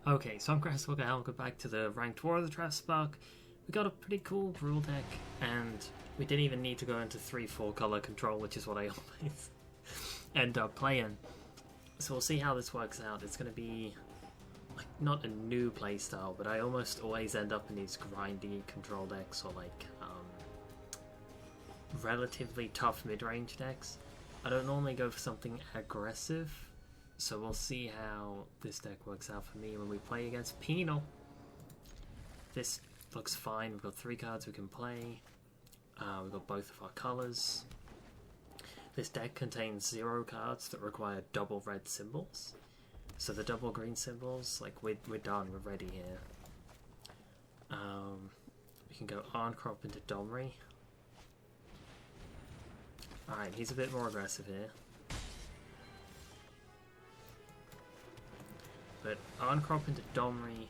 Okay, so I'm Grasswalker, welcome back to the Ranked War of the Draft Spark. We got a pretty cool GRUUL deck, and we didn't even need to go into 3-4 color control, which is what I always end up playing. So we'll see how this works out. It's going to be, like, not a new playstyle, but I almost always end up in these grindy control decks, or like, relatively tough mid-range decks. I don't normally go for something aggressive, so we'll see how this deck works out for me when we play against Penal. This looks fine. We've got 3 cards we can play. We've got both of our colours. This deck contains 0 cards that require double red symbols. So the double green symbols, like, we're done, we're ready here. We can go Arncrop into Domri. Alright, he's a bit more aggressive here. But Arncrop into Domri,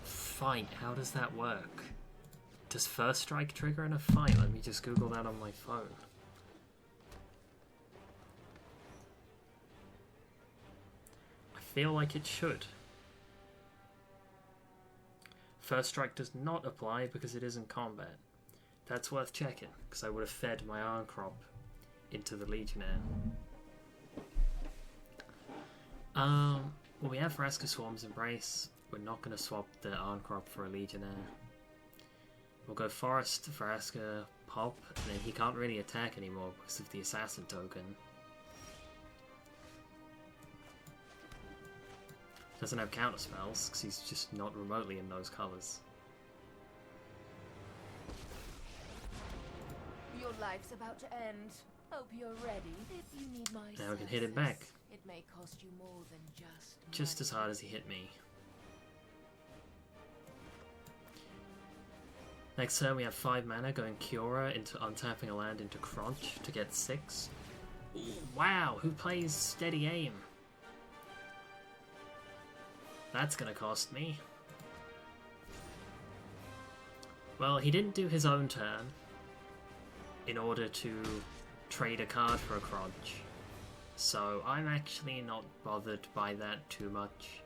fight, how does that work? Does First Strike trigger in a fight? Let me just Google that on my phone. I feel like it should. First Strike does not apply because it isn't combat. That's worth checking, because I would have fed my Arncrop into the Legionnaire. Well, we have Vraska Swarm's Embrace. We're not going to swap the Arncrop for a Legionnaire. We'll go Forest, Vraska, Pop, and then he can't really attack anymore because of the Assassin token. Doesn't have counter spells because he's just not remotely in those colours. Your life's about to end. Hope you're ready. If you need my now we can hit him back. It may cost you more than just as hard as he hit me. Next turn we have 5 mana going Kiora into untapping a land into Crunch to get 6. Ooh, wow, who plays Steady Aim? That's gonna cost me. Well, he didn't do his own turn in order to trade a card for a Crunch. So I'm actually not bothered by that too much.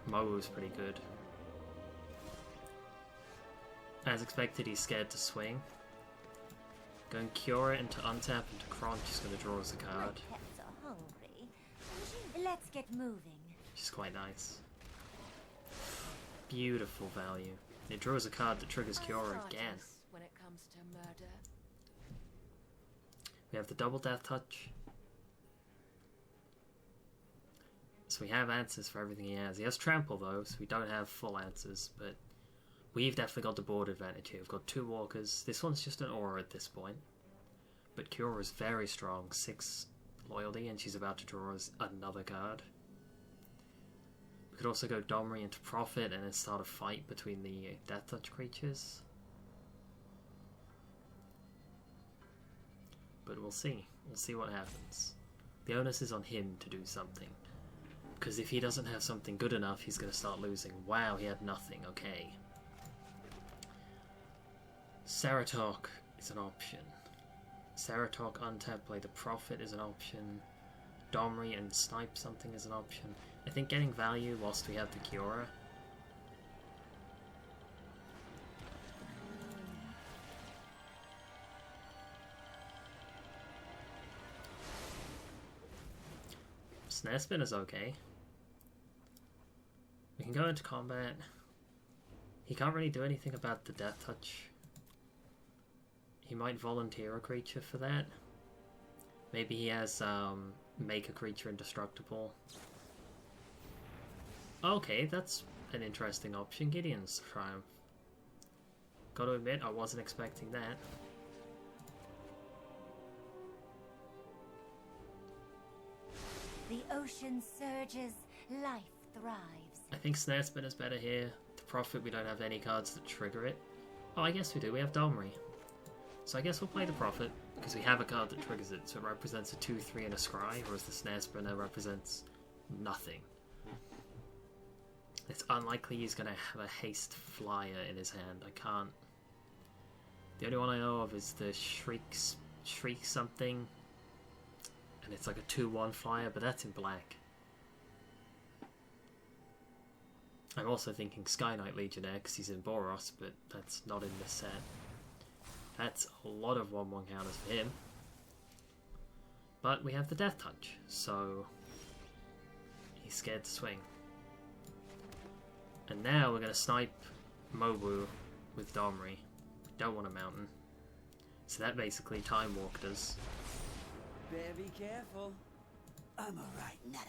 Mo's pretty good. As expected, he's scared to swing. Going Kiora into untap into Crunch is going to draw us a card. My pets are hungry. Let's get moving. Which is quite nice. Beautiful value. It draws a card that triggers Kiora again. When it comes to murder. We have the double Death Touch. So we have answers for everything he has. He has Trample though, so we don't have full answers, but we've definitely got the board advantage here. We've got 2 walkers. This one's just an aura at this point. But Kiora is very strong. 6 loyalty, and she's about to draw us another card. We could also go Domri into Prophet and then start a fight between the Death Touch creatures. But we'll see. We'll see what happens. The onus is on him to do something. Because if he doesn't have something good enough, he's going to start losing. Wow, he had nothing. Okay. Ceratok is an option. Ceratok untap, play the Prophet is an option. Domri and snipe something is an option. I think getting value whilst we have the Kiora. Snare Spin is okay. We can go into combat. He can't really do anything about the Death Touch. He might volunteer a creature for that. Maybe he has make a creature indestructible. Okay, that's an interesting option. Gideon's Triumph. Gotta admit, I wasn't expecting that. The ocean surges, life thrives. I think Snare Spin is better here. The Prophet, we don't have any cards that trigger it. Oh, I guess we do. We have Domri. So I guess we'll play the Prophet, because we have a card that triggers it, so it represents a 2-3 and a Scry, whereas the Snare Spinner represents nothing. It's unlikely he's going to have a Haste Flyer in his hand. I can't... The only one I know of is the Shriek something, and it's like a 2-1 flyer, but that's in black. I'm also thinking Sky Knight Legionnaire because he's in Boros, but that's not in this set. That's a lot of 1-1 counters for him. But we have the Death Touch, so he's scared to swing. And now we're going to snipe Mobu with Domri. Don't want a mountain. So that basically time walked us. Better be careful. I'm alright, nada.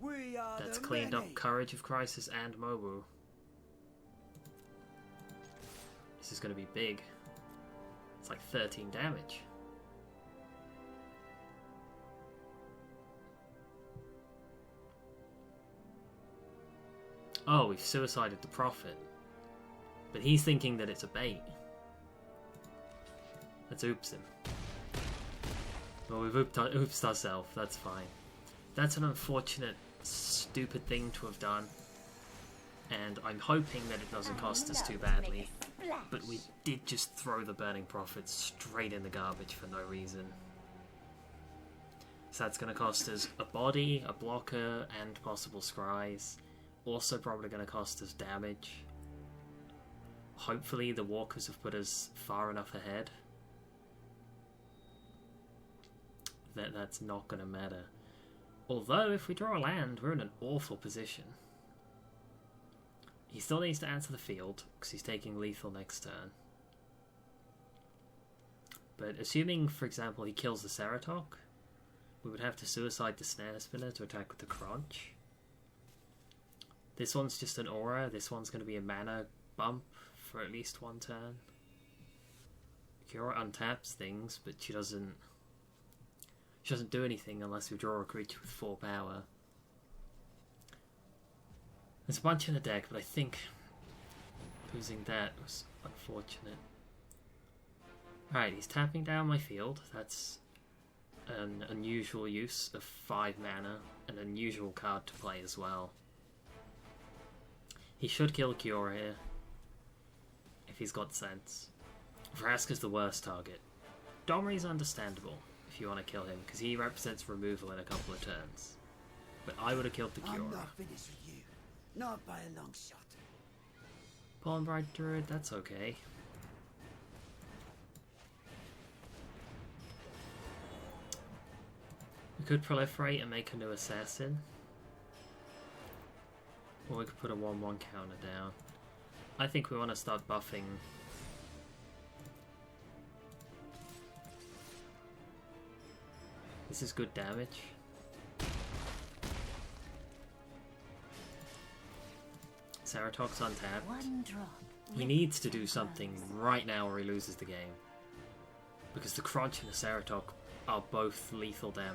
We are That's the cleaned many. up Courage of Crisis and Mobu. This is going to be big. It's like 13 damage. Oh, we've suicided the Prophet. But he's thinking that it's a bait. Let's oops him. Well, we've oopsed ourselves, that's fine. That's an unfortunate, stupid thing to have done. And I'm hoping that it doesn't cost us too badly. But we did just throw the Burning Prophet straight in the garbage for no reason. So that's going to cost us a body, a blocker, and possible scries. Also probably going to cost us damage. Hopefully the walkers have put us far enough ahead that that's not going to matter. Although if we draw a land, we're in an awful position. He still needs to answer the field because he's taking lethal next turn. But assuming, for example, he kills the Ceratok, we would have to suicide the Snare Spinner to attack with the Crunch. This one's just an aura. This one's going to be a mana bump for at least one turn. Kiora untaps things, but she doesn't do anything unless we draw a creature with 4 power. There's a bunch in the deck, but I think losing that was unfortunate. Alright, he's tapping down my field. That's an unusual use of 5 mana, an unusual card to play as well. He should kill Kiora here, if he's got sense. Vraska's the worst target. Domri's understandable, if you want to kill him, because he represents removal in a couple of turns. But I would have killed the I'm Kiora. not finished with you. Not by a long shot. Pollen Bride Druid, that's okay. We could proliferate and make a new assassin. Or we could put a 1-1 counter down. I think we want to start buffing. This is good damage. Ceratok's untapped. One drop. He needs to do something right now or he loses the game. Because the Crunch and the Ceratok are both lethal damage.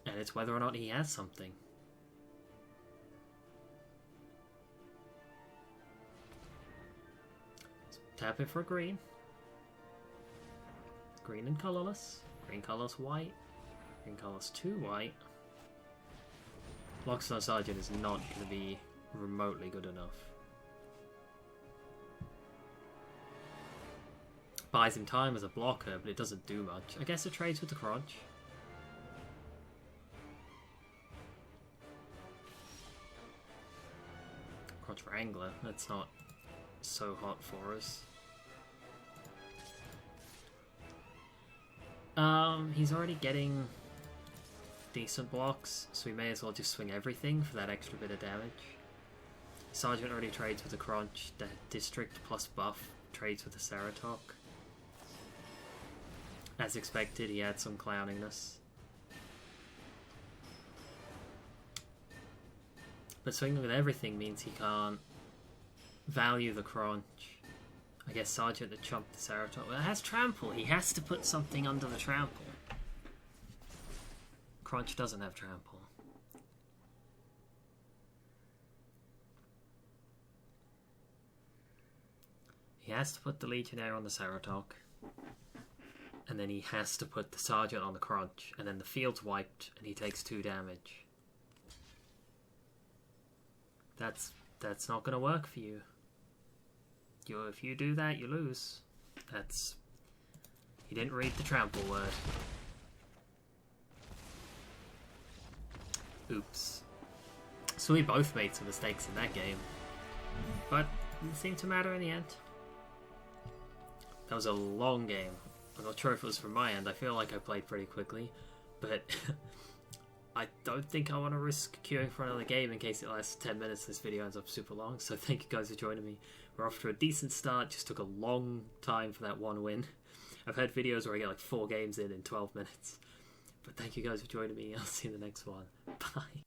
And it's whether or not he has something. Tap it for green. Green and colorless. Green colorless white. Green colorless 2 white. Lockstar Sergeant is not going to be remotely good enough. Buys him time as a blocker, but it doesn't do much. I guess it trades with the Crunch. Crunch Wrangler, that's not so hot for us. He's already getting decent blocks, so we may as well just swing everything for that extra bit of damage. Sergeant already trades with the Crunch, the District plus buff trades with the Ceratok. As expected, he had some clowningness. But swinging with everything means he can't value the Crunch. I guess Sergeant that chumped the Ceratok. Well, it has Trample. He has to put something under the Trample. Crunch doesn't have Trample. He has to put the Legionnaire on the Ceratok. And then he has to put the Sergeant on the Crunch. And then the field's wiped and he takes 2 damage. That's not going to work for you. If you do that, you lose. He didn't read the Trample word. Oops. So we both made some mistakes in that game. But it didn't seem to matter in the end. That was a long game. I'm not sure if it was from my end. I feel like I played pretty quickly. But I don't think I want to risk queuing for another game in case it lasts 10 minutes. This video ends up super long. So thank you guys for joining me. We're off to a decent start. Just took a long time for that one win. I've had videos where I get like 4 games in 12 minutes. But thank you guys for joining me. I'll see you in the next one. Bye.